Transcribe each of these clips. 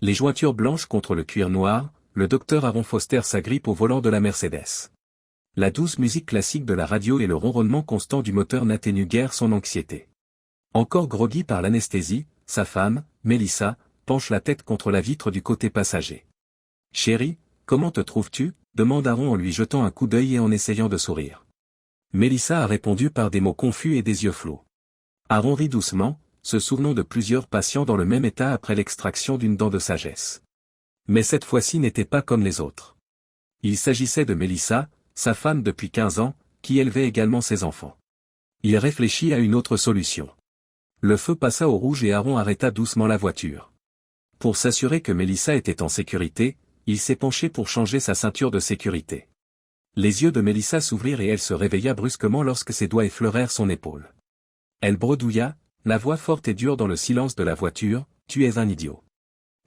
Les jointures blanches contre le cuir noir, le docteur Aaron Foster s'agrippe au volant de la Mercedes. La douce musique classique de la radio et le ronronnement constant du moteur n'atténuent guère son anxiété. Encore groggy par l'anesthésie, sa femme, Melissa, penche la tête contre la vitre du côté passager. « Chérie, comment te trouves-tu » demande Aaron en lui jetant un coup d'œil et en essayant de sourire. Melissa a répondu par des mots confus et des yeux flots. Aaron rit doucement, se souvenant de plusieurs patients dans le même état après l'extraction d'une dent de sagesse. Mais cette fois-ci n'était pas comme les autres. Il s'agissait de Melissa, sa femme depuis 15 ans, qui élevait également ses enfants. Il réfléchit à une autre solution. Le feu passa au rouge et Aaron arrêta doucement la voiture. Pour s'assurer que Melissa était en sécurité, il s'est penché pour changer sa ceinture de sécurité. Les yeux de Melissa s'ouvrirent et elle se réveilla brusquement lorsque ses doigts effleurèrent son épaule. Elle bredouilla, la voix forte et dure dans le silence de la voiture, « Tu es un idiot. »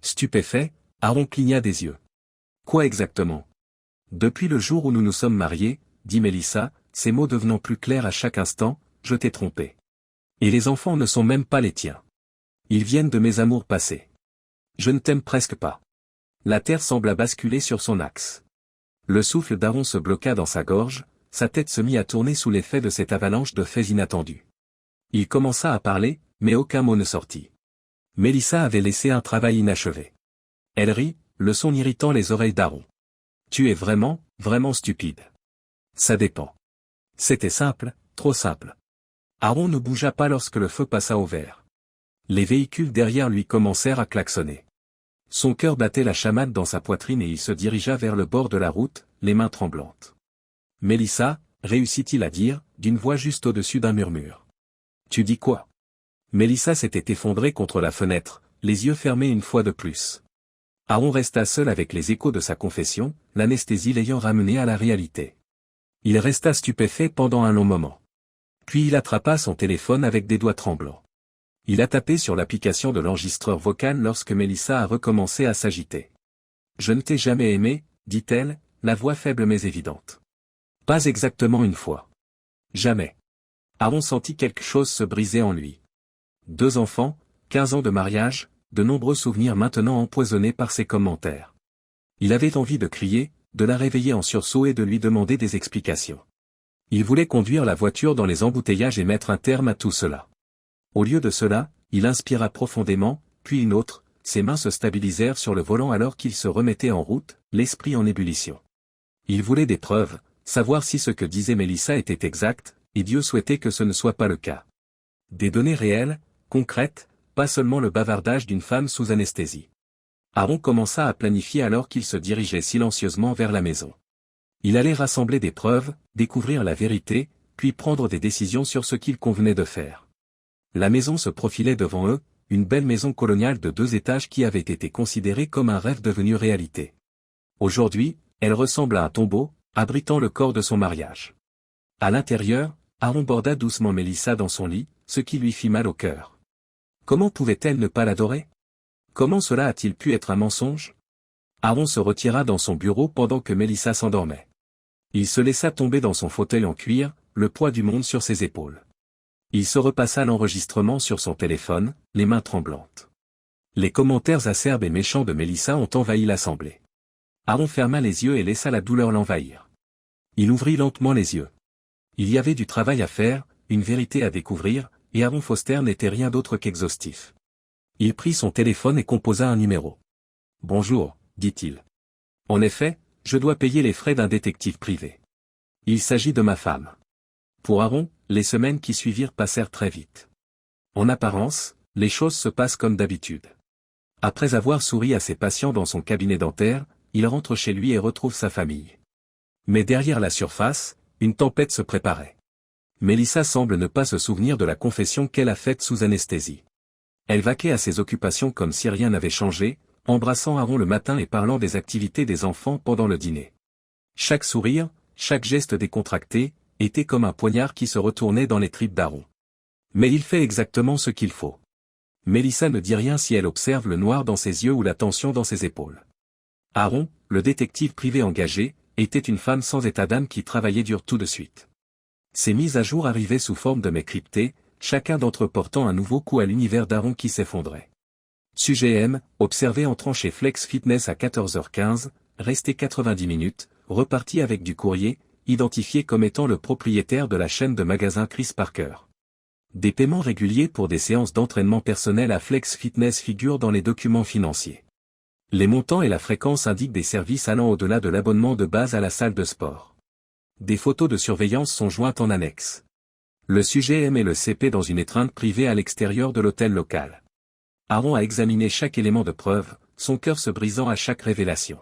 Stupéfait, Aaron cligna des yeux. « Quoi exactement ?» « Depuis le jour où nous nous sommes mariés, » dit Melissa, ses mots devenant plus clairs à chaque instant, « je t'ai trompé. Et les enfants ne sont même pas les tiens. Ils viennent de mes amours passés. Je ne t'aime presque pas. » La terre sembla basculer sur son axe. Le souffle d'Aaron se bloqua dans sa gorge, sa tête se mit à tourner sous l'effet de cette avalanche de faits inattendus. Il commença à parler, mais aucun mot ne sortit. Melissa avait laissé un travail inachevé. Elle rit, le son irritant les oreilles d'Aaron. « Tu es vraiment, vraiment stupide. » « Ça dépend. » C'était simple, trop simple. Aaron ne bougea pas lorsque le feu passa au vert. Les véhicules derrière lui commencèrent à klaxonner. Son cœur battait la chamade dans sa poitrine et il se dirigea vers le bord de la route, les mains tremblantes. « Melissa » réussit-il à dire, d'une voix juste au-dessus d'un murmure. « Tu dis quoi » Melissa s'était effondrée contre la fenêtre, les yeux fermés une fois de plus. Aaron resta seul avec les échos de sa confession, l'anesthésie l'ayant ramené à la réalité. Il resta stupéfait pendant un long moment. Puis il attrapa son téléphone avec des doigts tremblants. Il a tapé sur l'application de l'enregistreur vocal lorsque Melissa a recommencé à s'agiter. « Je ne t'ai jamais aimé, » dit-elle, la voix faible mais évidente. « Pas exactement une fois. Jamais. » Aaron sentit quelque chose se briser en lui. 2 enfants, 15 ans de mariage, de nombreux souvenirs maintenant empoisonnés par ses commentaires. Il avait envie de crier, de la réveiller en sursaut et de lui demander des explications. Il voulait conduire la voiture dans les embouteillages et mettre un terme à tout cela. Au lieu de cela, il inspira profondément, puis une autre, ses mains se stabilisèrent sur le volant alors qu'il se remettait en route, l'esprit en ébullition. Il voulait des preuves, savoir si ce que disait Melissa était exact, et Dieu souhaitait que ce ne soit pas le cas. Des données réelles, concrètes, pas seulement le bavardage d'une femme sous anesthésie. Aaron commença à planifier alors qu'il se dirigeait silencieusement vers la maison. Il allait rassembler des preuves, découvrir la vérité, puis prendre des décisions sur ce qu'il convenait de faire. La maison se profilait devant eux, une belle maison coloniale de 2 étages qui avait été considérée comme un rêve devenu réalité. Aujourd'hui, elle ressemble à un tombeau, abritant le corps de son mariage. À l'intérieur, Aaron borda doucement Melissa dans son lit, ce qui lui fit mal au cœur. Comment pouvait-elle ne pas l'adorer? Comment cela a-t-il pu être un mensonge? Aaron se retira dans son bureau pendant que Melissa s'endormait. Il se laissa tomber dans son fauteuil en cuir, le poids du monde sur ses épaules. Il se repassa l'enregistrement sur son téléphone, les mains tremblantes. Les commentaires acerbes et méchants de Melissa ont envahi l'assemblée. Aaron ferma les yeux et laissa la douleur l'envahir. Il ouvrit lentement les yeux. Il y avait du travail à faire, une vérité à découvrir, et Aaron Foster n'était rien d'autre qu'exhaustif. Il prit son téléphone et composa un numéro. « Bonjour, » dit-il. « En effet, je dois payer les frais d'un détective privé. Il s'agit de ma femme. » Pour Aaron, les semaines qui suivirent passèrent très vite. En apparence, les choses se passent comme d'habitude. Après avoir souri à ses patients dans son cabinet dentaire, il rentre chez lui et retrouve sa famille. Mais derrière la surface, une tempête se préparait. Melissa semble ne pas se souvenir de la confession qu'elle a faite sous anesthésie. Elle vaquait à ses occupations comme si rien n'avait changé, embrassant Aaron le matin et parlant des activités des enfants pendant le dîner. Chaque sourire, chaque geste décontracté, était comme un poignard qui se retournait dans les tripes d'Aaron. Mais il fait exactement ce qu'il faut. Melissa ne dit rien si elle observe le noir dans ses yeux ou la tension dans ses épaules. Aaron, le détective privé engagé, était une femme sans état d'âme qui travaillait dur tout de suite. Ces mises à jour arrivaient sous forme de mails cryptés, chacun d'entre eux portant un nouveau coup à l'univers d'Aaron qui s'effondrait. Sujet M, observé entrant chez Flex Fitness à 14h15, resté 90 minutes, reparti avec du courrier, identifié comme étant le propriétaire de la chaîne de magasins Chris Parker. Des paiements réguliers pour des séances d'entraînement personnel à Flex Fitness figurent dans les documents financiers. Les montants et la fréquence indiquent des services allant au-delà de l'abonnement de base à la salle de sport. Des photos de surveillance sont jointes en annexe. Le sujet M et le CP dans une étreinte privée à l'extérieur de l'hôtel local. Aaron a examiné chaque élément de preuve, son cœur se brisant à chaque révélation.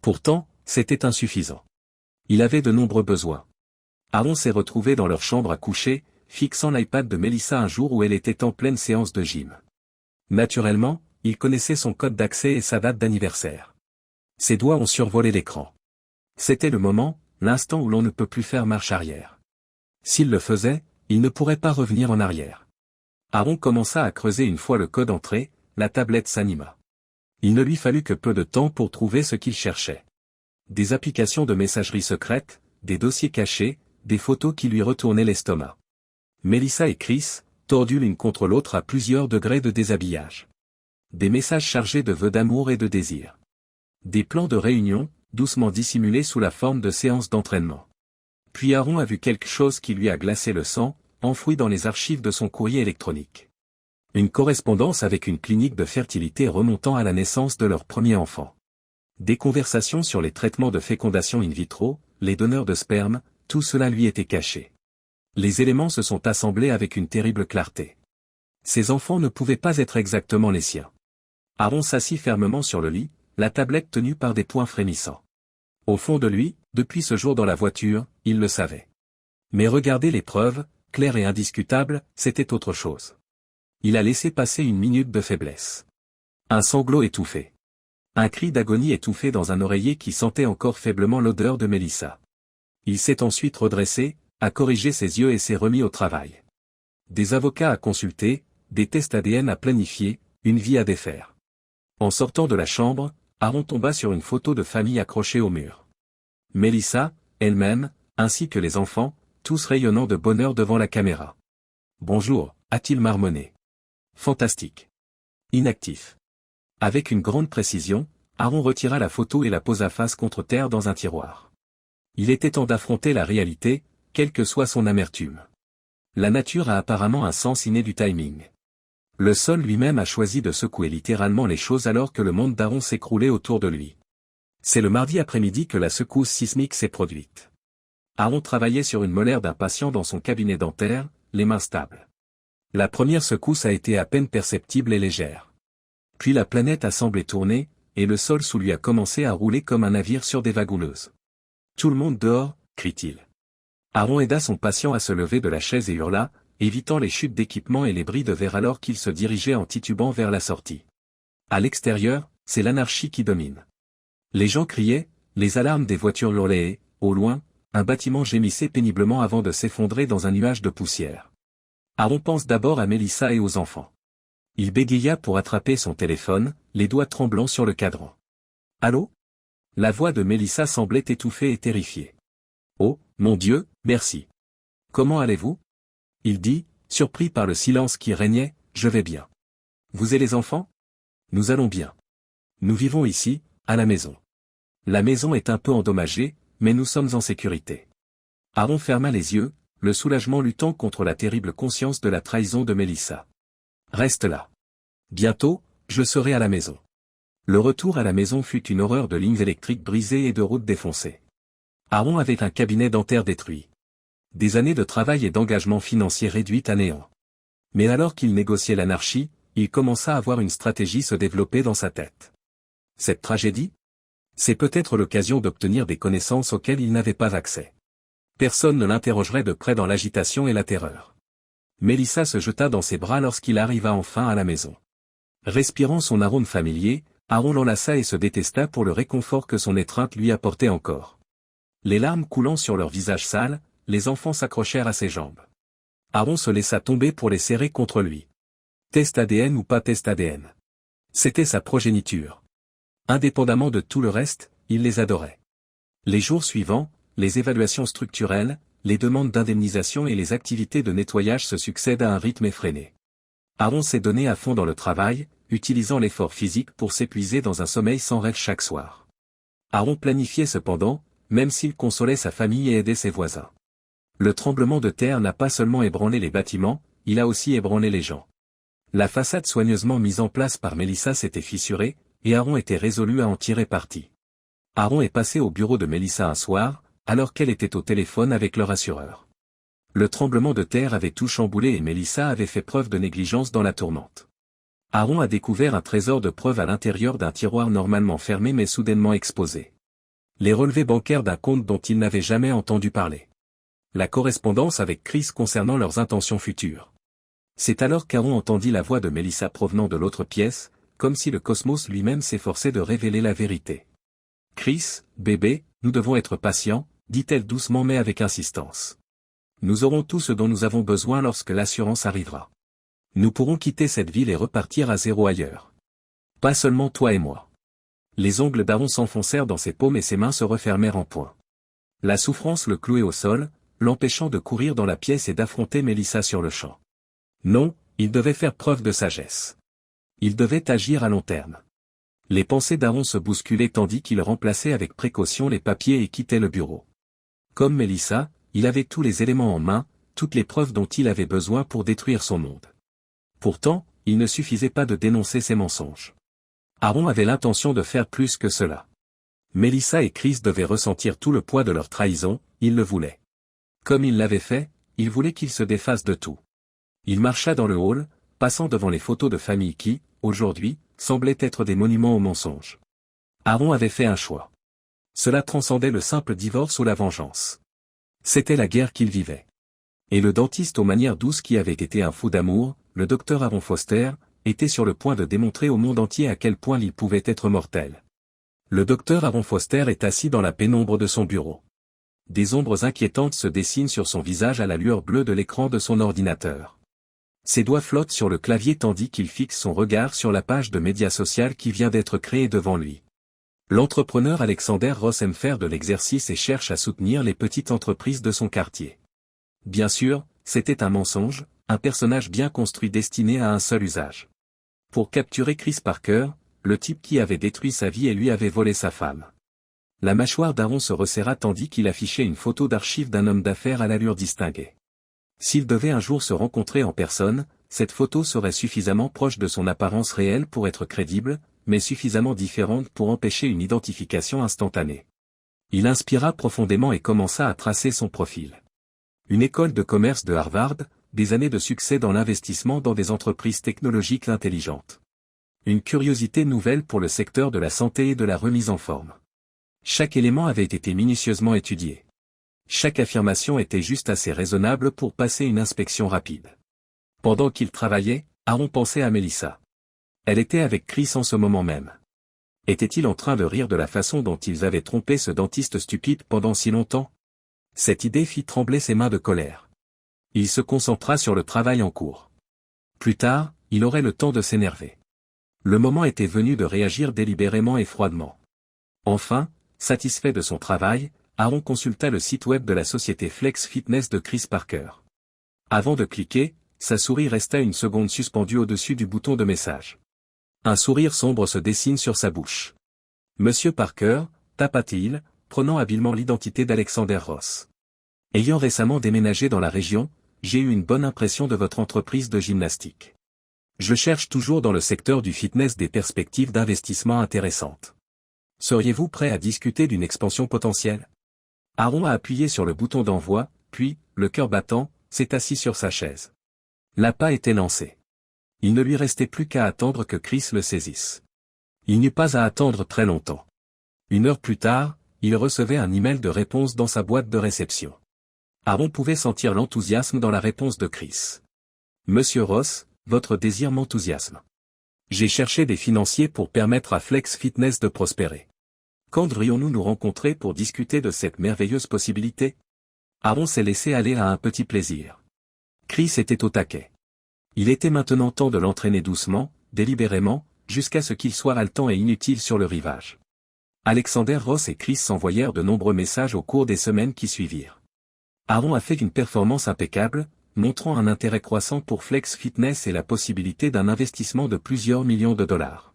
Pourtant, c'était insuffisant. Il avait de nombreux besoins. Aaron s'est retrouvé dans leur chambre à coucher, fixant l'iPad de Melissa un jour où elle était en pleine séance de gym. Naturellement, il connaissait son code d'accès et sa date d'anniversaire. Ses doigts ont survolé l'écran. C'était le moment, l'instant où l'on ne peut plus faire marche arrière. S'il le faisait, il ne pourrait pas revenir en arrière. Aaron commença à creuser une fois le code entré, la tablette s'anima. Il ne lui fallut que peu de temps pour trouver ce qu'il cherchait. Des applications de messagerie secrète, des dossiers cachés, des photos qui lui retournaient l'estomac. Melissa et Chris, tordus l'une contre l'autre à plusieurs degrés de déshabillage. Des messages chargés de vœux d'amour et de désir. Des plans de réunion, doucement dissimulés sous la forme de séances d'entraînement. Puis Aaron a vu quelque chose qui lui a glacé le sang, enfoui dans les archives de son courrier électronique. Une correspondance avec une clinique de fertilité remontant à la naissance de leur premier enfant. Des conversations sur les traitements de fécondation in vitro, les donneurs de sperme, tout cela lui était caché. Les éléments se sont assemblés avec une terrible clarté. Ces enfants ne pouvaient pas être exactement les siens. Aaron s'assit fermement sur le lit, la tablette tenue par des poings frémissants. Au fond de lui, depuis ce jour dans la voiture, il le savait. Mais regarder les preuves, claires et indiscutables, c'était autre chose. Il a laissé passer une minute de faiblesse. Un sanglot étouffé. Un cri d'agonie étouffé dans un oreiller qui sentait encore faiblement l'odeur de Melissa. Il s'est ensuite redressé, a corrigé ses yeux et s'est remis au travail. Des avocats à consulter, des tests ADN à planifier, une vie à défaire. En sortant de la chambre, Aaron tomba sur une photo de famille accrochée au mur. Melissa, elle-même, ainsi que les enfants, tous rayonnant de bonheur devant la caméra. « Bonjour », a-t-il marmonné. « Fantastique. » Inactif. Avec une grande précision, Aaron retira la photo et la posa face contre terre dans un tiroir. Il était temps d'affronter la réalité, quelle que soit son amertume. La nature a apparemment un sens inné du timing. Le sol lui-même a choisi de secouer littéralement les choses alors que le monde d'Aaron s'écroulait autour de lui. C'est le mardi après-midi que la secousse sismique s'est produite. Aaron travaillait sur une molaire d'un patient dans son cabinet dentaire, les mains stables. La première secousse a été à peine perceptible et légère. Puis la planète a semblé tourner, et le sol sous lui a commencé à rouler comme un navire sur des vagouneuses. « Tout le monde dehors » crie-t-il. Aaron aida son patient à se lever de la chaise et hurla, évitant les chutes d'équipement et les bris de verre alors qu'il se dirigeait en titubant vers la sortie. À l'extérieur, c'est l'anarchie qui domine. Les gens criaient, les alarmes des voitures hurlaient et, au loin, un bâtiment gémissait péniblement avant de s'effondrer dans un nuage de poussière. Aaron pense d'abord à Melissa et aux enfants. Il bégaya pour attraper son téléphone, les doigts tremblants sur le cadran. « Allô ?» La voix de Melissa semblait étouffée et terrifiée. « Oh, mon Dieu, merci. Comment allez-vous ?» Il dit, surpris par le silence qui régnait, « Je vais bien. Vous et les enfants ? Nous allons bien. Nous vivons ici, à la maison. La maison est un peu endommagée, mais nous sommes en sécurité. » Aaron ferma les yeux, le soulagement luttant contre la terrible conscience de la trahison de Melissa. « Reste là. Bientôt, je serai à la maison. » Le retour à la maison fut une horreur de lignes électriques brisées et de routes défoncées. Aaron avait un cabinet dentaire détruit. Des années de travail et d'engagement financier réduites à néant. Mais alors qu'il négociait l'anarchie, il commença à voir une stratégie se développer dans sa tête. Cette tragédie ? C'est peut-être l'occasion d'obtenir des connaissances auxquelles il n'avait pas accès. Personne ne l'interrogerait de près dans l'agitation et la terreur. Melissa se jeta dans ses bras lorsqu'il arriva enfin à la maison. Respirant son arôme familier, Aaron l'enlaça et se détesta pour le réconfort que son étreinte lui apportait encore. Les larmes coulant sur leur visage sale, les enfants s'accrochèrent à ses jambes. Aaron se laissa tomber pour les serrer contre lui. Test ADN ou pas test ADN. C'était sa progéniture. Indépendamment de tout le reste, il les adorait. Les jours suivants, les évaluations structurelles, les demandes d'indemnisation et les activités de nettoyage se succèdent à un rythme effréné. Aaron s'est donné à fond dans le travail, utilisant l'effort physique pour s'épuiser dans un sommeil sans rêve chaque soir. Aaron planifiait cependant, même s'il consolait sa famille et aidait ses voisins. Le tremblement de terre n'a pas seulement ébranlé les bâtiments, il a aussi ébranlé les gens. La façade soigneusement mise en place par Mélissa s'était fissurée, et Aaron était résolu à en tirer parti. Aaron est passé au bureau de Mélissa un soir, alors qu'elle était au téléphone avec leur assureur. Le tremblement de terre avait tout chamboulé et Mélissa avait fait preuve de négligence dans la tourmente. Aaron a découvert un trésor de preuves à l'intérieur d'un tiroir normalement fermé mais soudainement exposé. Les relevés bancaires d'un compte dont il n'avait jamais entendu parler. La correspondance avec Chris concernant leurs intentions futures. C'est alors qu'Aaron entendit la voix de Mélissa provenant de l'autre pièce, comme si le cosmos lui-même s'efforçait de révéler la vérité. « Chris, bébé, nous devons être patients », dit-elle doucement mais avec insistance. « Nous aurons tout ce dont nous avons besoin lorsque l'assurance arrivera. Nous pourrons quitter cette ville et repartir à zéro ailleurs. Pas seulement toi et moi. » Les ongles d'Aaron s'enfoncèrent dans ses paumes et ses mains se refermèrent en poing. La souffrance le clouait au sol, l'empêchant de courir dans la pièce et d'affronter Mélissa sur le champ. Non, il devait faire preuve de sagesse. Il devait agir à long terme. Les pensées d'Aaron se bousculaient tandis qu'il remplaçait avec précaution les papiers et quittait le bureau. Comme Mélissa, il avait tous les éléments en main, toutes les preuves dont il avait besoin pour détruire son monde. Pourtant, il ne suffisait pas de dénoncer ses mensonges. Aaron avait l'intention de faire plus que cela. Mélissa et Chris devaient ressentir tout le poids de leur trahison, ils le voulaient. Comme il l'avait fait, il voulait qu'ils se défassent de tout. Il marcha dans le hall, passant devant les photos de famille qui, aujourd'hui, semblaient être des monuments aux mensonges. Aaron avait fait un choix. Cela transcendait le simple divorce ou la vengeance. C'était la guerre qu'il vivait. Et le dentiste aux manières douces qui avait été un fou d'amour, le docteur Aaron Foster, était sur le point de démontrer au monde entier à quel point il pouvait être mortel. Le docteur Aaron Foster est assis dans la pénombre de son bureau. Des ombres inquiétantes se dessinent sur son visage à la lueur bleue de l'écran de son ordinateur. Ses doigts flottent sur le clavier tandis qu'il fixe son regard sur la page de média social qui vient d'être créée devant lui. L'entrepreneur Alexander Ross aime faire de l'exercice et cherche à soutenir les petites entreprises de son quartier. Bien sûr, c'était un mensonge, un personnage bien construit destiné à un seul usage. Pour capturer Chris Parker, le type qui avait détruit sa vie et lui avait volé sa femme. La mâchoire d'Aaron se resserra tandis qu'il affichait une photo d'archive d'un homme d'affaires à l'allure distinguée. S'ils devaient un jour se rencontrer en personne, cette photo serait suffisamment proche de son apparence réelle pour être crédible, mais suffisamment différente pour empêcher une identification instantanée. Il inspira profondément et commença à tracer son profil. Une école de commerce de Harvard, des années de succès dans l'investissement dans des entreprises technologiques intelligentes. Une curiosité nouvelle pour le secteur de la santé et de la remise en forme. Chaque élément avait été minutieusement étudié. Chaque affirmation était juste assez raisonnable pour passer une inspection rapide. Pendant qu'il travaillait, Aaron pensait à Mélissa. Elle était avec Chris en ce moment même. Était-il en train de rire de la façon dont ils avaient trompé ce dentiste stupide pendant si longtemps? Cette idée fit trembler ses mains de colère. Il se concentra sur le travail en cours. Plus tard, il aurait le temps de s'énerver. Le moment était venu de réagir délibérément et froidement. Enfin, satisfait de son travail, Aaron consulta le site web de la société Flex Fitness de Chris Parker. Avant de cliquer, sa souris resta une seconde suspendue au-dessus du bouton de message. Un sourire sombre se dessine sur sa bouche. « Monsieur Parker », tapa-t-il, prenant habilement l'identité d'Alexander Ross. Ayant récemment déménagé dans la région, j'ai eu une bonne impression de votre entreprise de gymnastique. Je cherche toujours dans le secteur du fitness des perspectives d'investissement intéressantes. Seriez-vous prêt à discuter d'une expansion potentielle? Aaron a appuyé sur le bouton d'envoi, puis, le cœur battant, s'est assis sur sa chaise. L'appât était lancé. Il ne lui restait plus qu'à attendre que Chris le saisisse. Il n'eut pas à attendre très longtemps. 1 heure plus tard, il recevait un email de réponse dans sa boîte de réception. Aaron pouvait sentir l'enthousiasme dans la réponse de Chris. « Monsieur Ross, votre désir m'enthousiasme. J'ai cherché des financiers pour permettre à Flex Fitness de prospérer. Quand devrions-nous nous rencontrer pour discuter de cette merveilleuse possibilité? » Aaron s'est laissé aller à un petit plaisir. Chris était au taquet. Il était maintenant temps de l'entraîner doucement, délibérément, jusqu'à ce qu'il soit haletant et inutile sur le rivage. Alexander Ross et Chris s'envoyèrent de nombreux messages au cours des semaines qui suivirent. Aaron a fait une performance impeccable, montrant un intérêt croissant pour Flex Fitness et la possibilité d'un investissement de plusieurs millions de dollars.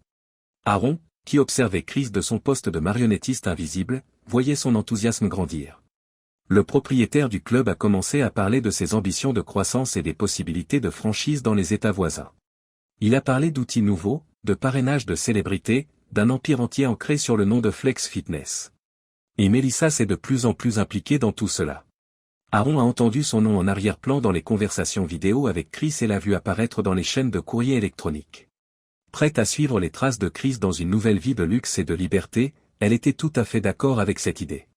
Aaron, qui observait Chris de son poste de marionnettiste invisible, voyait son enthousiasme grandir. Le propriétaire du club a commencé à parler de ses ambitions de croissance et des possibilités de franchise dans les États voisins. Il a parlé d'outils nouveaux, de parrainage de célébrités, d'un empire entier ancré sur le nom de Flex Fitness. Et Melissa s'est de plus en plus impliquée dans tout cela. Aaron a entendu son nom en arrière-plan dans les conversations vidéo avec Chris et l'a vu apparaître dans les chaînes de courrier électronique. Prête à suivre les traces de Chris dans une nouvelle vie de luxe et de liberté, elle était tout à fait d'accord avec cette idée.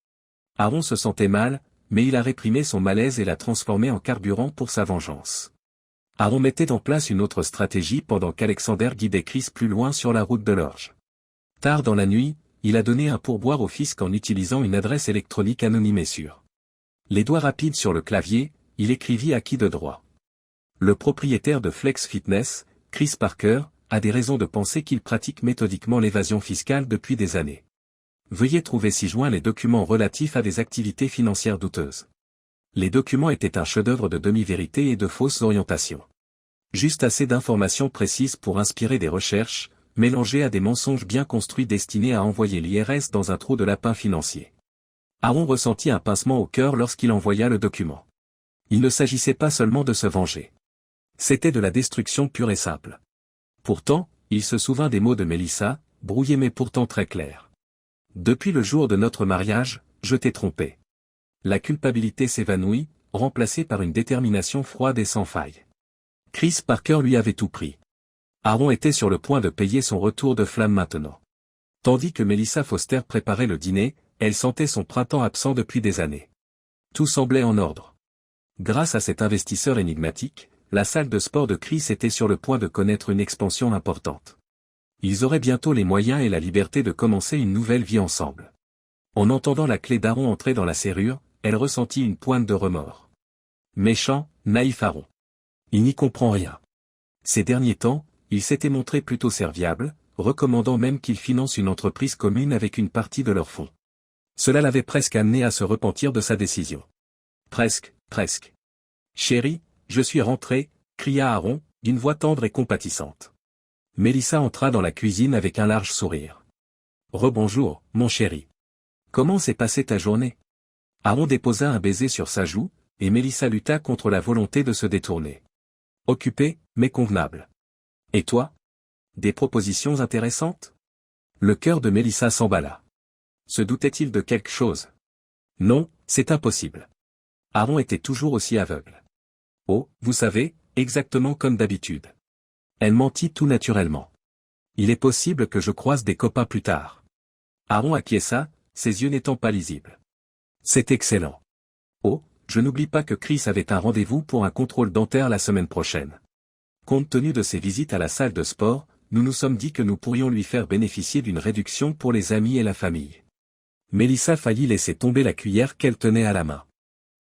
Aaron se sentait mal, mais il a réprimé son malaise et l'a transformé en carburant pour sa vengeance. Aaron mettait en place une autre stratégie pendant qu'Alexander guidait Chris plus loin sur la route de l'orge. Tard dans la nuit, il a donné un pourboire au fisc en utilisant une adresse électronique anonyme et sûre. Les doigts rapides sur le clavier, il écrivit à qui de droit. Le propriétaire de Flex Fitness, Chris Parker, a des raisons de penser qu'il pratique méthodiquement l'évasion fiscale depuis des années. Veuillez trouver ci-joint les documents relatifs à des activités financières douteuses. Les documents étaient un chef-d'œuvre de demi-vérité et de fausses orientations. Juste assez d'informations précises pour inspirer des recherches, mélangées à des mensonges bien construits destinés à envoyer l'IRS dans un trou de lapin financier. Aaron ressentit un pincement au cœur lorsqu'il envoya le document. Il ne s'agissait pas seulement de se venger. C'était de la destruction pure et simple. Pourtant, il se souvint des mots de Melissa, brouillés mais pourtant très clairs. Depuis le jour de notre mariage, je t'ai trompé. La culpabilité s'évanouit, remplacée par une détermination froide et sans faille. Chris Parker lui avait tout pris. Aaron était sur le point de payer son retour de flamme maintenant. Tandis que Melissa Foster préparait le dîner, elle sentait son printemps absent depuis des années. Tout semblait en ordre. Grâce à cet investisseur énigmatique, la salle de sport de Chris était sur le point de connaître une expansion importante. Ils auraient bientôt les moyens et la liberté de commencer une nouvelle vie ensemble. En entendant la clé d'Aaron entrer dans la serrure, elle ressentit une pointe de remords. Méchant, naïf Aaron. Il n'y comprend rien. Ces derniers temps, il s'était montré plutôt serviable, recommandant même qu'il finance une entreprise commune avec une partie de leurs fonds. Cela l'avait presque amené à se repentir de sa décision. Presque. Chérie, je suis rentré, cria Aaron, d'une voix tendre et compatissante. Melissa entra dans la cuisine avec un large sourire. Rebonjour, mon chéri. Comment s'est passée ta journée? Aaron déposa un baiser sur sa joue, et Melissa lutta contre la volonté de se détourner. Occupé, mais convenable. Et toi? Des propositions intéressantes? Le cœur de Melissa s'emballa. Se doutait-il de quelque chose? Non, c'est impossible. Aaron était toujours aussi aveugle. Oh, vous savez, exactement comme d'habitude. Elle mentit tout naturellement. Il est possible que je croise des copains plus tard. Aaron acquiesça, ses yeux n'étant pas lisibles. C'est excellent. Oh, je n'oublie pas que Chris avait un rendez-vous pour un contrôle dentaire la semaine prochaine. Compte tenu de ses visites à la salle de sport, nous nous sommes dit que nous pourrions lui faire bénéficier d'une réduction pour les amis et la famille. Melissa faillit laisser tomber la cuillère qu'elle tenait à la main.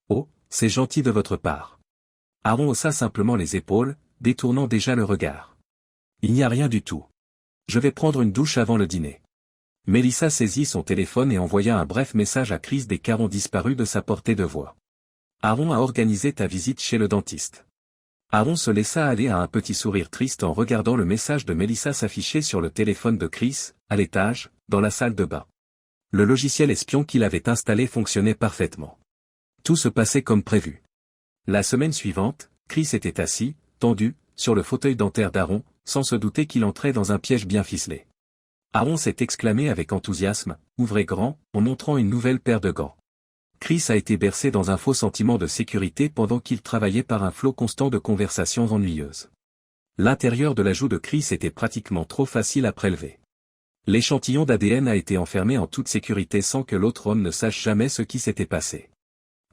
Oh, c'est gentil de votre part. Aaron haussa simplement les épaules, détournant déjà le regard. Il n'y a rien du tout. Je vais prendre une douche avant le dîner. Melissa saisit son téléphone et envoya un bref message à Chris dès qu'Aaron disparut de sa portée de voix. Aaron a organisé ta visite chez le dentiste. Aaron se laissa aller à un petit sourire triste en regardant le message de Melissa s'afficher sur le téléphone de Chris, à l'étage, dans la salle de bain. Le logiciel espion qu'il avait installé fonctionnait parfaitement. Tout se passait comme prévu. La semaine suivante, Chris était assis, tendu, sur le fauteuil dentaire d'Aaron, sans se douter qu'il entrait dans un piège bien ficelé. Aaron s'est exclamé avec enthousiasme, ouvrez grand, en montrant une nouvelle paire de gants. Chris a été bercé dans un faux sentiment de sécurité pendant qu'il travaillait par un flot constant de conversations ennuyeuses. L'intérieur de la joue de Chris était pratiquement trop facile à prélever. L'échantillon d'ADN a été enfermé en toute sécurité sans que l'autre homme ne sache jamais ce qui s'était passé.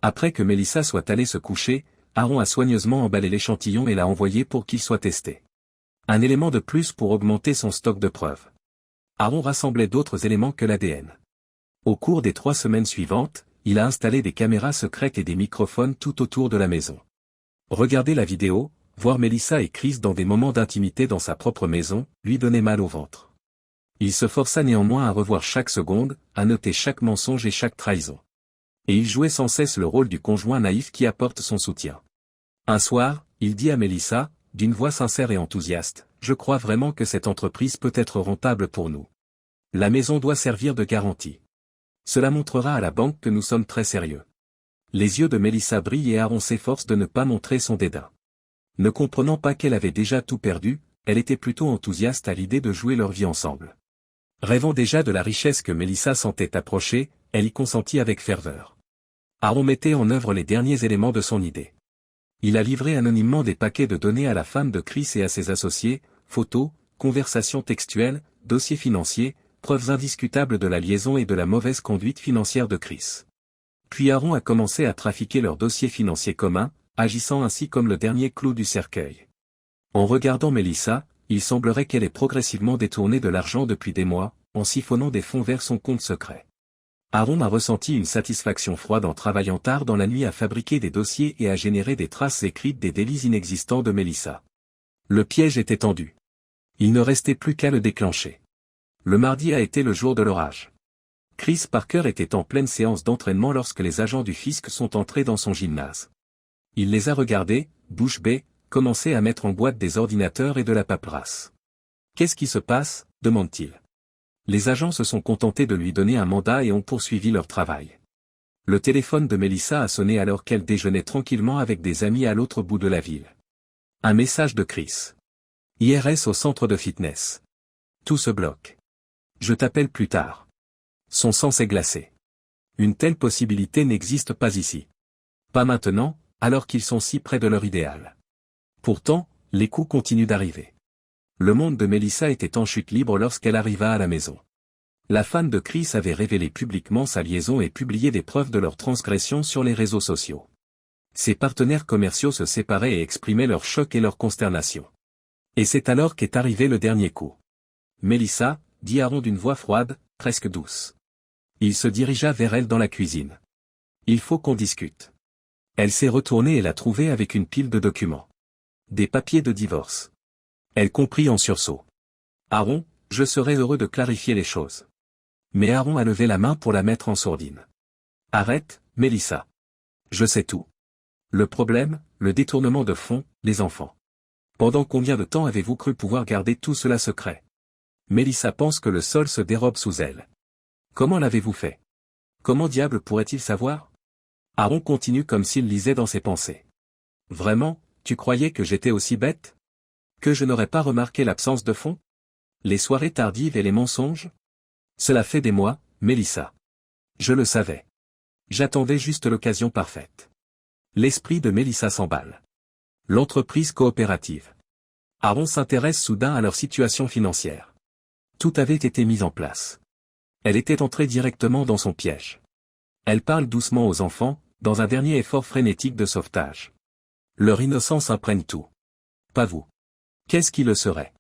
Après que Melissa soit allée se coucher, Aaron a soigneusement emballé l'échantillon et l'a envoyé pour qu'il soit testé. Un élément de plus pour augmenter son stock de preuves. Aaron rassemblait d'autres éléments que l'ADN. Au cours des 3 semaines suivantes, il a installé des caméras secrètes et des microphones tout autour de la maison. Regarder la vidéo, voir Melissa et Chris dans des moments d'intimité dans sa propre maison, lui donnait mal au ventre. Il se força néanmoins à revoir chaque seconde, à noter chaque mensonge et chaque trahison. Et il jouait sans cesse le rôle du conjoint naïf qui apporte son soutien. Un soir, il dit à Melissa, d'une voix sincère et enthousiaste, « Je crois vraiment que cette entreprise peut être rentable pour nous. La maison doit servir de garantie. Cela montrera à la banque que nous sommes très sérieux. » Les yeux de Melissa brillent et Aaron s'efforce de ne pas montrer son dédain. Ne comprenant pas qu'elle avait déjà tout perdu, elle était plutôt enthousiaste à l'idée de jouer leur vie ensemble. Rêvant déjà de la richesse que Melissa sentait approcher, elle y consentit avec ferveur. Aaron mettait en œuvre les derniers éléments de son idée. Il a livré anonymement des paquets de données à la femme de Chris et à ses associés, photos, conversations textuelles, dossiers financiers, preuves indiscutables de la liaison et de la mauvaise conduite financière de Chris. Puis Aaron a commencé à trafiquer leurs dossiers financiers communs, agissant ainsi comme le dernier clou du cercueil. En regardant Melissa, il semblerait qu'elle ait progressivement détourné de l'argent depuis des mois, en siphonnant des fonds vers son compte secret. Aaron a ressenti une satisfaction froide en travaillant tard dans la nuit à fabriquer des dossiers et à générer des traces écrites des délits inexistants de Melissa. Le piège était tendu. Il ne restait plus qu'à le déclencher. Le mardi a été le jour de l'orage. Chris Parker était en pleine séance d'entraînement lorsque les agents du fisc sont entrés dans son gymnase. Il les a regardés, bouche bée, commencer à mettre en boîte des ordinateurs et de la paperasse. « Qu'est-ce qui se passe ?» demande-t-il. Les agents se sont contentés de lui donner un mandat et ont poursuivi leur travail. Le téléphone de Melissa a sonné alors qu'elle déjeunait tranquillement avec des amis à l'autre bout de la ville. Un message de Chris. IRS au centre de fitness. Tout se bloque. Je t'appelle plus tard. Son sang s'est glacé. Une telle possibilité n'existe pas ici. Pas maintenant, alors qu'ils sont si près de leur idéal. Pourtant, les coups continuent d'arriver. Le monde de Melissa était en chute libre lorsqu'elle arriva à la maison. La fan de Chris avait révélé publiquement sa liaison et publié des preuves de leur transgression sur les réseaux sociaux. Ses partenaires commerciaux se séparaient et exprimaient leur choc et leur consternation. Et c'est alors qu'est arrivé le dernier coup. « Melissa » dit Aaron d'une voix froide, presque douce. Il se dirigea vers elle dans la cuisine. « Il faut qu'on discute. » Elle s'est retournée et l'a trouvé avec une pile de documents. Des papiers de divorce. Elle comprit en sursaut. « Aaron, je serais heureux de clarifier les choses. » Mais Aaron a levé la main pour la mettre en sourdine. « Arrête, Melissa. Je sais tout. Le problème, le détournement de fonds, les enfants. Pendant combien de temps avez-vous cru pouvoir garder tout cela secret? Melissa pense que le sol se dérobe sous elle. Comment l'avez-vous fait? Comment diable pourrait-il savoir? Aaron continue comme s'il lisait dans ses pensées. Vraiment, tu croyais que j'étais aussi bête? Que je n'aurais pas remarqué l'absence de fonds? Les soirées tardives et les mensonges? Cela fait des mois, Melissa. Je le savais. J'attendais juste l'occasion parfaite. L'esprit de Melissa s'emballe. L'entreprise coopérative. Aaron s'intéresse soudain à leur situation financière. Tout avait été mis en place. Elle était entrée directement dans son piège. Elle parle doucement aux enfants, dans un dernier effort frénétique de sauvetage. Leur innocence imprègne tout. Pas vous. Qu'est-ce qui le serait?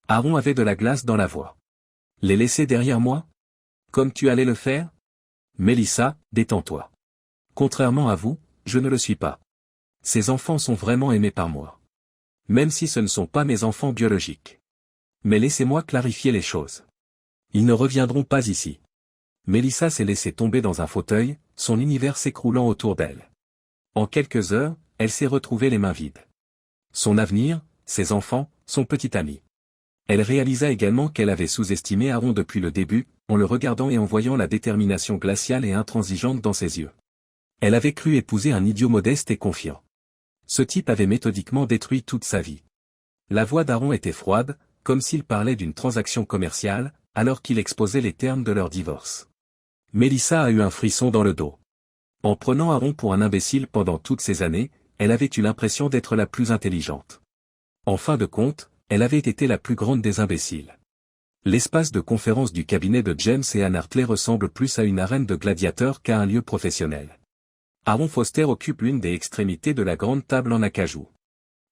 Aaron avait de la glace dans la voix. Les laisser derrière moi? Comme tu allais le faire? Melissa, détends-toi. Contrairement à vous, je ne le suis pas. Ces enfants sont vraiment aimés par moi. Même si ce ne sont pas mes enfants biologiques. Mais laissez-moi clarifier les choses. Ils ne reviendront pas ici. Melissa s'est laissée tomber dans un fauteuil, son univers s'écroulant autour d'elle. En quelques heures, elle s'est retrouvée les mains vides. Son avenir, ses enfants, son petit ami. Elle réalisa également qu'elle avait sous-estimé Aaron depuis le début, en le regardant et en voyant la détermination glaciale et intransigeante dans ses yeux. Elle avait cru épouser un idiot modeste et confiant. Ce type avait méthodiquement détruit toute sa vie. La voix d'Aaron était froide, comme s'il parlait d'une transaction commerciale, alors qu'il exposait les termes de leur divorce. Melissa a eu un frisson dans le dos. En prenant Aaron pour un imbécile pendant toutes ces années, elle avait eu l'impression d'être la plus intelligente. En fin de compte, elle avait été la plus grande des imbéciles. L'espace de conférence du cabinet de James et Ann Hartley ressemble plus à une arène de gladiateurs qu'à un lieu professionnel. Aaron Foster occupe l'une des extrémités de la grande table en acajou.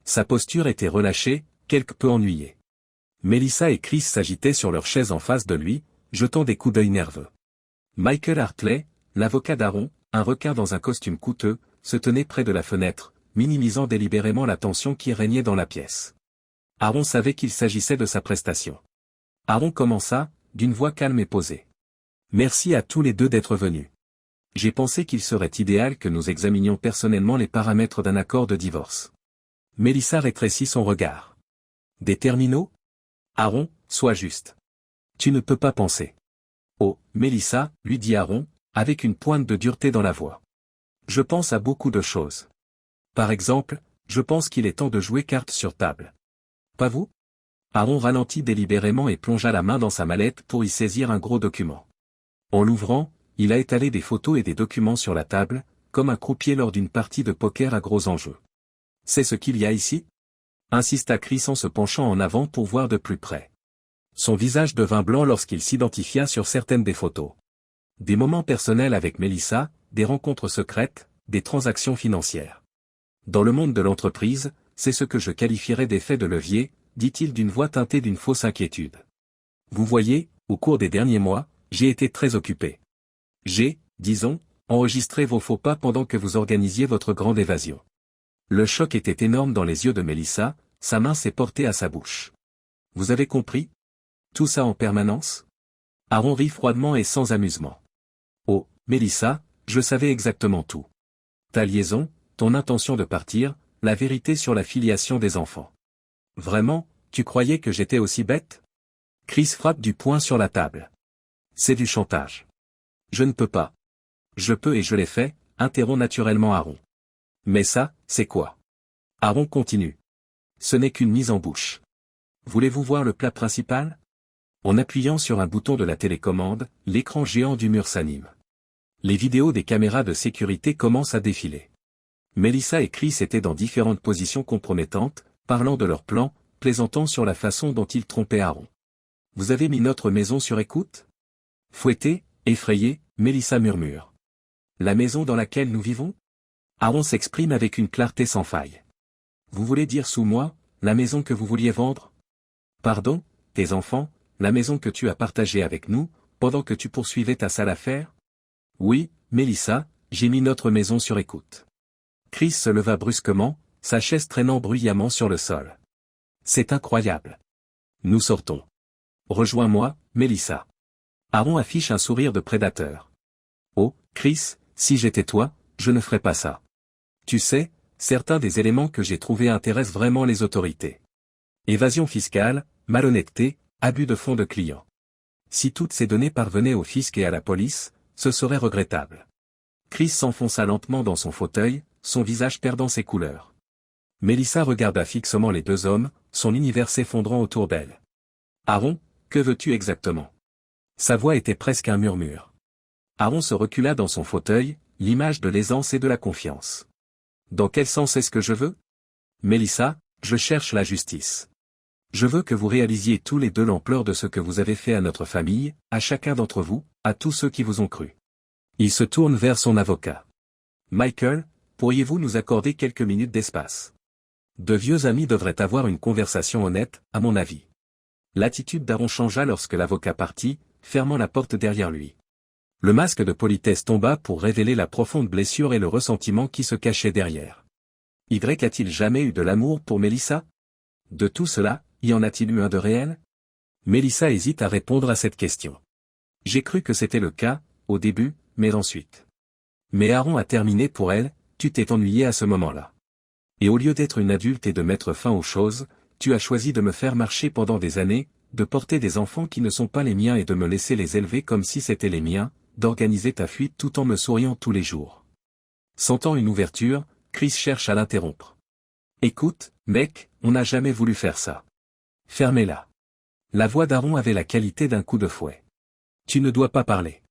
Sa posture était relâchée, quelque peu ennuyée. Melissa et Chris s'agitaient sur leur chaise en face de lui, jetant des coups d'œil nerveux. Michael Hartley, l'avocat d'Aaron, un requin dans un costume coûteux, se tenait près de la fenêtre, minimisant délibérément la tension qui régnait dans la pièce. Aaron savait qu'il s'agissait de sa prestation. Aaron commença, d'une voix calme et posée. « Merci à tous les deux d'être venus. J'ai pensé qu'il serait idéal que nous examinions personnellement les paramètres d'un accord de divorce. Mélissa rétrécit son regard. Des terminaux? Aaron, sois juste. Tu ne peux pas penser. Oh, Mélissa, lui dit Aaron, avec une pointe de dureté dans la voix. Je pense à beaucoup de choses. Par exemple, je pense qu'il est temps de jouer cartes sur table. Pas vous? Aaron ralentit délibérément et plongea la main dans sa mallette pour y saisir un gros document. En l'ouvrant, il a étalé des photos et des documents sur la table, comme un croupier lors d'une partie de poker à gros enjeux. C'est ce qu'il y a ici? Insista Chris en se penchant en avant pour voir de plus près. Son visage devint blanc lorsqu'il s'identifia sur certaines des photos. Des moments personnels avec Mélissa, des rencontres secrètes, des transactions financières. Dans le monde de l'entreprise, c'est ce que je qualifierais d'effet de levier, dit-il d'une voix teintée d'une fausse inquiétude. Vous voyez, au cours des derniers mois, j'ai été très occupé. J'ai, disons, enregistré vos faux pas pendant que vous organisiez votre grande évasion. Le choc était énorme dans les yeux de Mélissa, sa main s'est portée à sa bouche. Vous avez compris? Tout ça en permanence? Aaron rit froidement et sans amusement. Oh, Mélissa, je savais exactement tout. Ta liaison, ton intention de partir, la vérité sur la filiation des enfants. Vraiment, tu croyais que j'étais aussi bête? Chris frappe du poing sur la table. C'est du chantage. Je ne peux pas. Je peux et je l'ai fait, interrompt naturellement Aaron. Mais ça, c'est quoi? Aaron continue. Ce n'est qu'une mise en bouche. Voulez-vous voir le plat principal? En appuyant sur un bouton de la télécommande, l'écran géant du mur s'anime. Les vidéos des caméras de sécurité commencent à défiler. Mélissa et Chris étaient dans différentes positions compromettantes, parlant de leur plan, plaisantant sur la façon dont ils trompaient Aaron. Vous avez mis notre maison sur écoute? Fouettée, effrayée, Mélissa murmure. La maison dans laquelle nous vivons? Aaron s'exprime avec une clarté sans faille. Vous voulez dire sous moi, la maison que vous vouliez vendre? Pardon, tes enfants, la maison que tu as partagée avec nous, pendant que tu poursuivais ta sale affaire? Oui, Mélissa, j'ai mis notre maison sur écoute. Chris se leva brusquement, sa chaise traînant bruyamment sur le sol. C'est incroyable. Nous sortons. Rejoins-moi, Mélissa. Aaron affiche un sourire de prédateur. Oh, Chris, si j'étais toi, je ne ferais pas ça. Tu sais, certains des éléments que j'ai trouvés intéressent vraiment les autorités. Évasion fiscale, malhonnêteté, abus de fonds de clients. Si toutes ces données parvenaient au fisc et à la police, ce serait regrettable. Chris s'enfonça lentement dans son fauteuil, son visage perdant ses couleurs. Mélissa regarda fixement les deux hommes, son univers s'effondrant autour d'elle. Aaron, que veux-tu exactement? Sa voix était presque un murmure. Aaron se recula dans son fauteuil, l'image de l'aisance et de la confiance. Dans quel sens est-ce que je veux? Mélissa, je cherche la justice. Je veux que vous réalisiez tous les deux l'ampleur de ce que vous avez fait à notre famille, à chacun d'entre vous, à tous ceux qui vous ont cru. Il se tourne vers son avocat. Michael, pourriez-vous nous accorder quelques minutes d'espace? De vieux amis devraient avoir une conversation honnête, à mon avis. L'attitude d'Aaron changea lorsque l'avocat partit, fermant la porte derrière lui. Le masque de politesse tomba pour révéler la profonde blessure et le ressentiment qui se cachaient derrière. Y a-t-il jamais eu de l'amour pour Mélissa? De tout cela, y en a-t-il eu un de réel? Mélissa hésite à répondre à cette question. J'ai cru que c'était le cas, au début, mais ensuite. Mais Aaron a terminé pour elle, tu t'es ennuyé à ce moment-là. Et au lieu d'être une adulte et de mettre fin aux choses, tu as choisi de me faire marcher pendant des années, de porter des enfants qui ne sont pas les miens et de me laisser les élever comme si c'étaient les miens, d'organiser ta fuite tout en me souriant tous les jours. Sentant une ouverture, Chris cherche à l'interrompre. Écoute, mec, on n'a jamais voulu faire ça. Fermez-la. La voix d'Aaron avait la qualité d'un coup de fouet. Tu ne dois pas parler.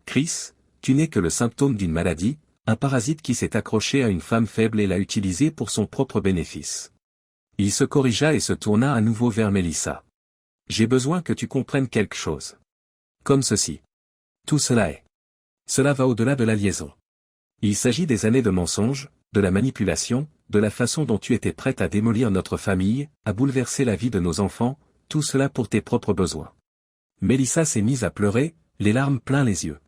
Chris, tu n'es que le symptôme d'une maladie, un parasite qui s'est accroché à une femme faible et l'a utilisée pour son propre bénéfice. Il se corrigea et se tourna à nouveau vers Mélissa. J'ai besoin que tu comprennes quelque chose. Comme ceci. Tout cela est. Cela va au-delà de la liaison. Il s'agit des années de mensonges, de la manipulation, de la façon dont tu étais prête à démolir notre famille, à bouleverser la vie de nos enfants, tout cela pour tes propres besoins. Mélissa s'est mise à pleurer, les larmes plein les yeux.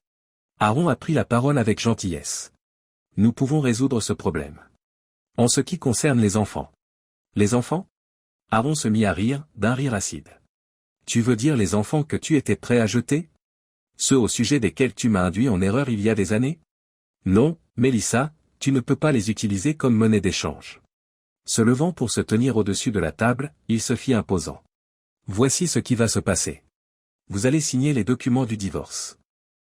Aaron a pris la parole avec gentillesse. Nous pouvons résoudre ce problème. En ce qui concerne les enfants. Les enfants? Aaron se mit à rire, d'un rire acide. Tu veux dire les enfants que tu étais prêt à jeter? Ceux au sujet desquels tu m'as induit en erreur il y a des années? Non, Mélissa, tu ne peux pas les utiliser comme monnaie d'échange. Se levant pour se tenir au-dessus de la table, il se fit imposant. Voici ce qui va se passer. Vous allez signer les documents du divorce.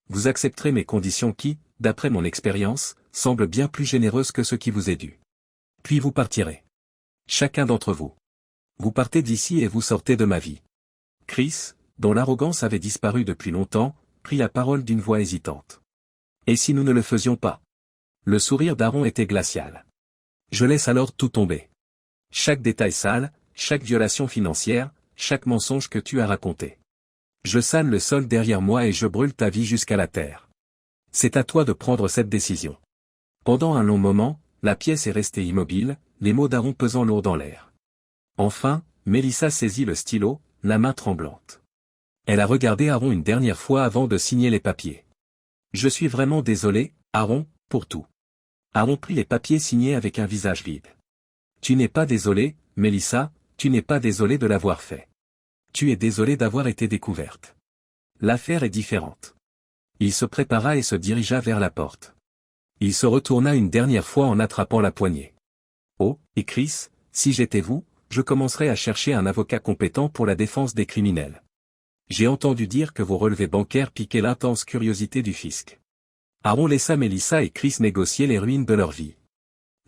Vous accepterez mes conditions qui, d'après mon expérience, semblent bien plus généreuses que ce qui vous est dû. Puis vous partirez. Chacun d'entre vous. Vous partez d'ici et vous sortez de ma vie. Chris, dont l'arrogance avait disparu depuis longtemps, prit la parole d'une voix hésitante. Et si nous ne le faisions pas? Le sourire d'Aaron était glacial. Je laisse alors tout tomber. Chaque détail sale, chaque violation financière, chaque mensonge que tu as raconté. Je sale le sol derrière moi et je brûle ta vie jusqu'à la terre. C'est à toi de prendre cette décision. Pendant un long moment, la pièce est restée immobile, les mots d'Aaron pesant lourd dans l'air. Enfin, Mélissa saisit le stylo, la main tremblante. Elle a regardé Aaron une dernière fois avant de signer les papiers. Je suis vraiment désolé, Aaron, pour tout. Aaron prit les papiers signés avec un visage vide. Tu n'es pas désolé, Mélissa, tu n'es pas désolé de l'avoir fait. Tu es désolé d'avoir été découverte. L'affaire est différente. Il se prépara et se dirigea vers la porte. Il se retourna une dernière fois en attrapant la poignée. Oh, et Chris, si j'étais vous, je commencerais à chercher un avocat compétent pour la défense des criminels. J'ai entendu dire que vos relevés bancaires piquaient l'intense curiosité du fisc. Aaron laissa Mélissa et Chris négocier les ruines de leur vie.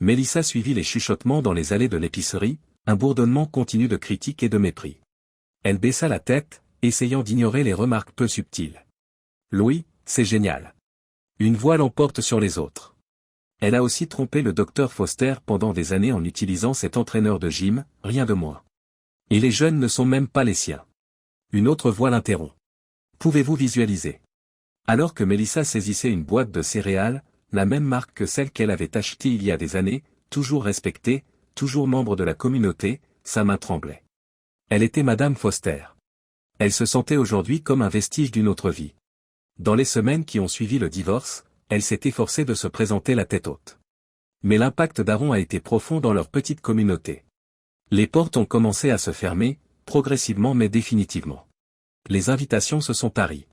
Mélissa suivit les chuchotements dans les allées de l'épicerie, un bourdonnement continu de critiques et de mépris. Elle baissa la tête, essayant d'ignorer les remarques peu subtiles. Louis, c'est génial. Une voix l'emporte sur les autres. Elle a aussi trompé le docteur Foster pendant des années en utilisant cet entraîneur de gym, rien de moins. Et les jeunes ne sont même pas les siens. Une autre voix l'interrompt. Pouvez-vous visualiser? Alors que Mélissa saisissait une boîte de céréales, la même marque que celle qu'elle avait achetée il y a des années, toujours respectée, toujours membre de la communauté, sa main tremblait. Elle était Madame Foster. Elle se sentait aujourd'hui comme un vestige d'une autre vie. Dans les semaines qui ont suivi le divorce, elle s'est efforcée de se présenter la tête haute. Mais l'impact d'Aaron a été profond dans leur petite communauté. Les portes ont commencé à se fermer, progressivement mais définitivement. Les invitations se sont taries.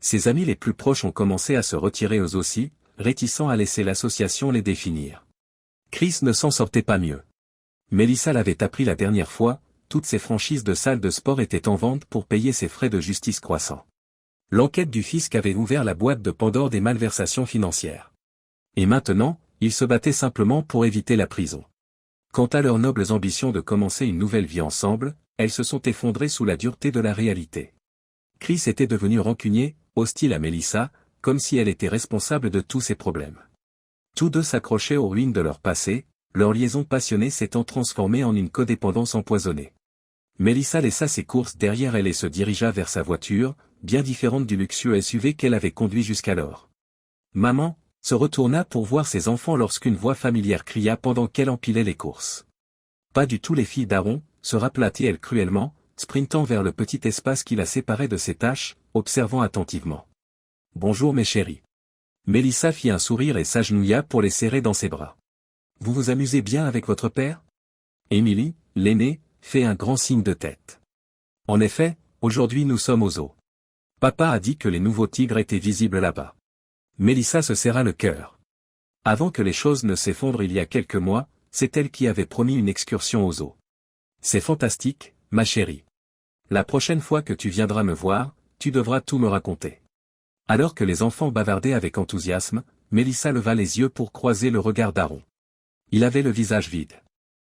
Ses amis les plus proches ont commencé à se retirer eux aussi, réticents à laisser l'association les définir. Chris ne s'en sortait pas mieux. Mélissa l'avait appris la dernière fois, toutes ses franchises de salles de sport étaient en vente pour payer ses frais de justice croissants. L'enquête du fisc avait ouvert la boîte de Pandore des malversations financières. Et maintenant, ils se battaient simplement pour éviter la prison. Quant à leurs nobles ambitions de commencer une nouvelle vie ensemble, elles se sont effondrées sous la dureté de la réalité. Chris était devenu rancunier, hostile à Mélissa, comme si elle était responsable de tous ses problèmes. Tous deux s'accrochaient aux ruines de leur passé, leur liaison passionnée s'étant transformée en une codépendance empoisonnée. Mélissa laissa ses courses derrière elle et se dirigea vers sa voiture, bien différente du luxueux SUV qu'elle avait conduit jusqu'alors. Maman se retourna pour voir ses enfants lorsqu'une voix familière cria pendant qu'elle empilait les courses. Pas du tout les filles d'Aaron, se rappela-t-elle cruellement, sprintant vers le petit espace qui la séparait de ses tâches, observant attentivement. « Bonjour mes chéris. » Mélissa fit un sourire et s'agenouilla pour les serrer dans ses bras. « Vous vous amusez bien avec votre père ?» Émilie, l'aînée, fait un grand signe de tête. « En effet, aujourd'hui nous sommes au zoo. Papa a dit que les nouveaux tigres étaient visibles là-bas. » Mélissa se serra le cœur. Avant que les choses ne s'effondrent il y a quelques mois, c'est elle qui avait promis une excursion au zoo. « C'est fantastique, ma chérie. La prochaine fois que tu viendras me voir, tu devras tout me raconter. » Alors que les enfants bavardaient avec enthousiasme, Mélissa leva les yeux pour croiser le regard d'Aaron. Il avait le visage vide.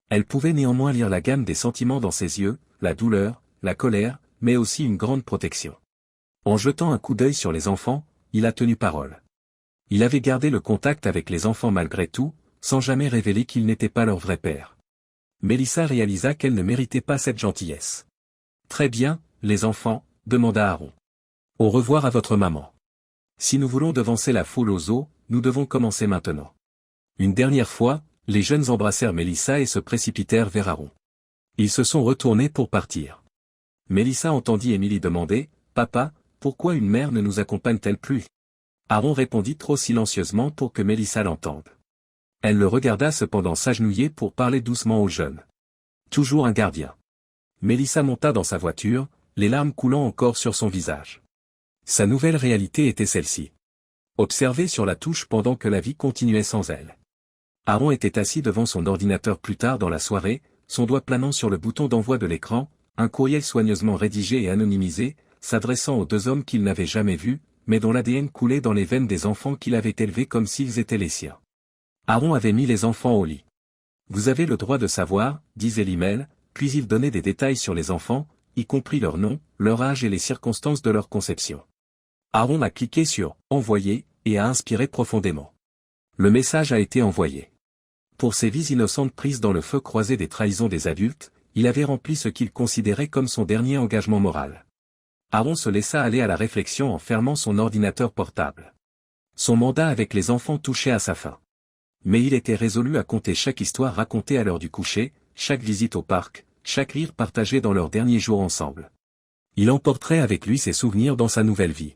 Elle pouvait néanmoins lire la gamme des sentiments dans ses yeux, la douleur, la colère, mais aussi une grande protection. En jetant un coup d'œil sur les enfants, il a tenu parole. Il avait gardé le contact avec les enfants malgré tout, sans jamais révéler qu'il n'était pas leur vrai père. Mélissa réalisa qu'elle ne méritait pas cette gentillesse. « Très bien, les enfants, » demanda Aaron. « Au revoir à votre maman. Si nous voulons devancer la foule au zoo, nous devons commencer maintenant. » Une dernière fois, les jeunes embrassèrent Mélissa et se précipitèrent vers Aaron. Ils se sont retournés pour partir. Mélissa entendit Émilie demander « Papa, pourquoi une mère ne nous accompagne-t-elle plus ?» Aaron répondit trop silencieusement pour que Mélissa l'entende. Elle le regarda cependant s'agenouiller pour parler doucement aux jeunes. Toujours un gardien. Mélissa monta dans sa voiture, les larmes coulant encore sur son visage. Sa nouvelle réalité était celle-ci. Observer sur la touche pendant que la vie continuait sans elle. Aaron était assis devant son ordinateur plus tard dans la soirée, son doigt planant sur le bouton d'envoi de l'écran, un courriel soigneusement rédigé et anonymisé, s'adressant aux deux hommes qu'il n'avait jamais vus, mais dont l'ADN coulait dans les veines des enfants qu'il avait élevés comme s'ils étaient les siens. Aaron avait mis les enfants au lit. Vous avez le droit de savoir, disait l'email, puis il donnait des détails sur les enfants, y compris leur nom, leur âge et les circonstances de leur conception. Aaron a cliqué sur « Envoyer » et a inspiré profondément. Le message a été envoyé. Pour ces vies innocentes prises dans le feu croisé des trahisons des adultes, il avait rempli ce qu'il considérait comme son dernier engagement moral. Aaron se laissa aller à la réflexion en fermant son ordinateur portable. Son mandat avec les enfants touchait à sa fin. Mais il était résolu à compter chaque histoire racontée à l'heure du coucher, chaque visite au parc, chaque rire partagé dans leurs derniers jours ensemble. Il emporterait avec lui ses souvenirs dans sa nouvelle vie.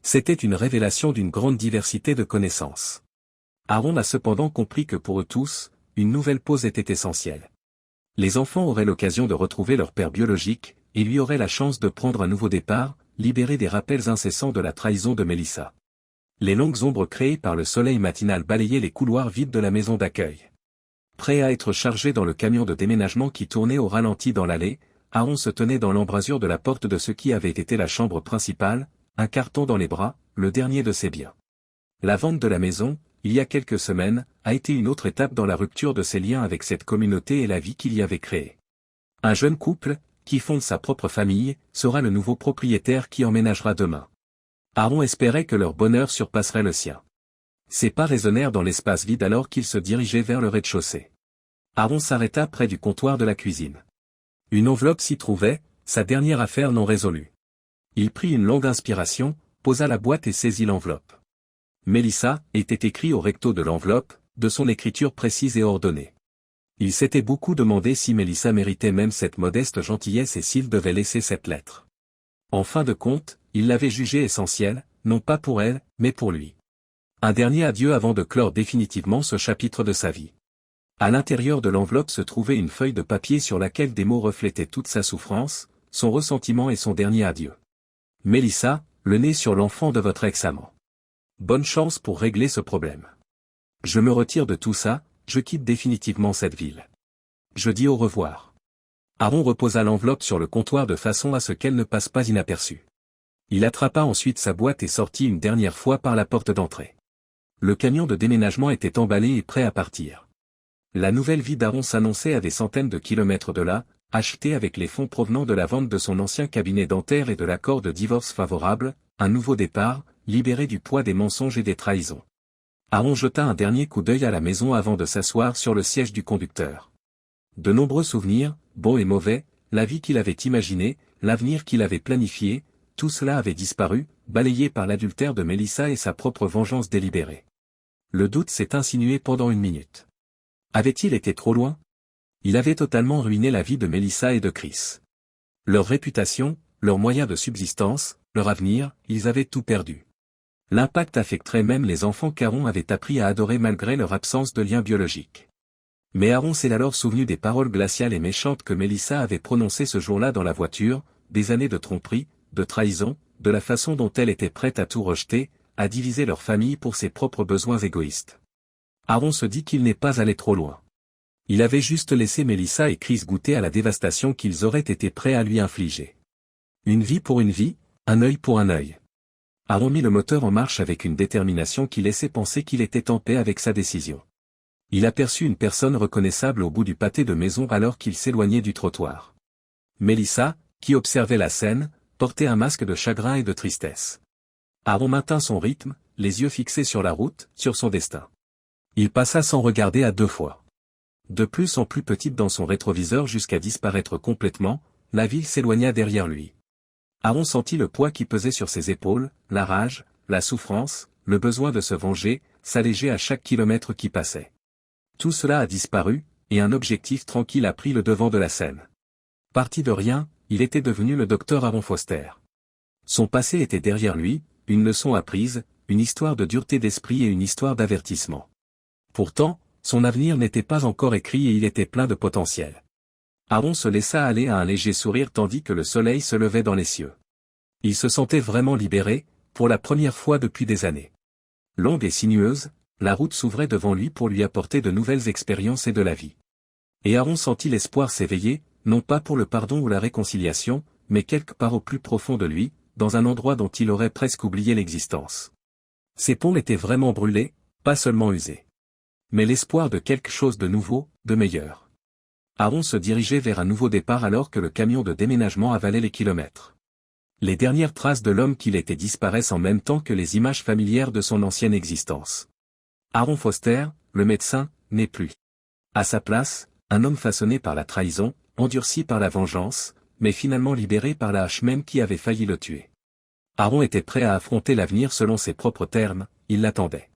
C'était une révélation d'une grande diversité de connaissances. Aaron a cependant compris que pour eux tous, une nouvelle pause était essentielle. Les enfants auraient l'occasion de retrouver leur père biologique, et lui auraient la chance de prendre un nouveau départ, libérés des rappels incessants de la trahison de Melissa. Les longues ombres créées par le soleil matinal balayaient les couloirs vides de la maison d'accueil. Prêt à être chargé dans le camion de déménagement qui tournait au ralenti dans l'allée, Aaron se tenait dans l'embrasure de la porte de ce qui avait été la chambre principale, un carton dans les bras, le dernier de ses biens. La vente de la maison, il y a quelques semaines, a été une autre étape dans la rupture de ses liens avec cette communauté et la vie qu'il y avait créée. Un jeune couple, qui fonde sa propre famille, sera le nouveau propriétaire qui emménagera demain. Aaron espérait que leur bonheur surpasserait le sien. Ses pas résonnèrent dans l'espace vide alors qu'il se dirigeait vers le rez-de-chaussée. Aaron s'arrêta près du comptoir de la cuisine. Une enveloppe s'y trouvait, sa dernière affaire non résolue. Il prit une longue inspiration, posa la boîte et saisit l'enveloppe. Melissa était écrit au recto de l'enveloppe, de son écriture précise et ordonnée. Il s'était beaucoup demandé si Melissa méritait même cette modeste gentillesse et s'il devait laisser cette lettre. En fin de compte, il l'avait jugée essentielle, non pas pour elle, mais pour lui. Un dernier adieu avant de clore définitivement ce chapitre de sa vie. À l'intérieur de l'enveloppe se trouvait une feuille de papier sur laquelle des mots reflétaient toute sa souffrance, son ressentiment et son dernier adieu. Melissa, le nez sur l'enfant de votre ex-amant. Bonne chance pour régler ce problème. Je me retire de tout ça, je quitte définitivement cette ville. Je dis au revoir. Aaron reposa l'enveloppe sur le comptoir de façon à ce qu'elle ne passe pas inaperçue. Il attrapa ensuite sa boîte et sortit une dernière fois par la porte d'entrée. Le camion de déménagement était emballé et prêt à partir. La nouvelle vie d'Aaron s'annonçait à des centaines de kilomètres de là, achetée avec les fonds provenant de la vente de son ancien cabinet dentaire et de l'accord de divorce favorable, un nouveau départ, libéré du poids des mensonges et des trahisons. Aaron jeta un dernier coup d'œil à la maison avant de s'asseoir sur le siège du conducteur. De nombreux souvenirs, bons et mauvais, la vie qu'il avait imaginée, l'avenir qu'il avait planifié, tout cela avait disparu, balayé par l'adultère de Melissa et sa propre vengeance délibérée. Le doute s'est insinué pendant une minute. Avait-il été trop loin? Il avait totalement ruiné la vie de Melissa et de Chris. Leur réputation, leurs moyens de subsistance, leur avenir, ils avaient tout perdu. L'impact affecterait même les enfants qu'Aaron avait appris à adorer malgré leur absence de lien biologique. Mais Aaron s'est alors souvenu des paroles glaciales et méchantes que Melissa avait prononcées ce jour-là dans la voiture, des années de tromperie, de trahison, de la façon dont elle était prête à tout rejeter, à diviser leur famille pour ses propres besoins égoïstes. Aaron se dit qu'il n'est pas allé trop loin. Il avait juste laissé Melissa et Chris goûter à la dévastation qu'ils auraient été prêts à lui infliger. Une vie pour une vie, un œil pour un œil. Aaron mit le moteur en marche avec une détermination qui laissait penser qu'il était en paix avec sa décision. Il aperçut une personne reconnaissable au bout du pâté de maison alors qu'il s'éloignait du trottoir. Melissa, qui observait la scène, portait un masque de chagrin et de tristesse. Aaron maintint son rythme, les yeux fixés sur la route, sur son destin. Il passa sans regarder à deux fois. De plus en plus petite dans son rétroviseur jusqu'à disparaître complètement, la ville s'éloigna derrière lui. Aaron sentit le poids qui pesait sur ses épaules, la rage, la souffrance, le besoin de se venger, s'alléger à chaque kilomètre qui passait. Tout cela a disparu, et un objectif tranquille a pris le devant de la scène. Parti de rien, il était devenu le docteur Aaron Foster. Son passé était derrière lui, une leçon apprise, une histoire de dureté d'esprit et une histoire d'avertissement. Pourtant, son avenir n'était pas encore écrit et il était plein de potentiel. Aaron se laissa aller à un léger sourire tandis que le soleil se levait dans les cieux. Il se sentait vraiment libéré, pour la première fois depuis des années. Longue et sinueuse, La route s'ouvrait devant lui pour lui apporter de nouvelles expériences et de la vie. Et Aaron sentit l'espoir s'éveiller, non pas pour le pardon ou la réconciliation, mais quelque part au plus profond de lui, dans un endroit dont il aurait presque oublié l'existence. Ses pompes étaient vraiment brûlées, pas seulement usées. Mais l'espoir de quelque chose de nouveau, de meilleur. Aaron se dirigeait vers un nouveau départ alors que le camion de déménagement avalait les kilomètres. Les dernières traces de l'homme qu'il était disparaissent en même temps que les images familières de son ancienne existence. Aaron Foster, le médecin, n'est plus. À sa place, un homme façonné par la trahison, endurci par la vengeance, mais finalement libéré par la hache même qui avait failli le tuer. Aaron était prêt à affronter l'avenir selon ses propres termes, il l'attendait.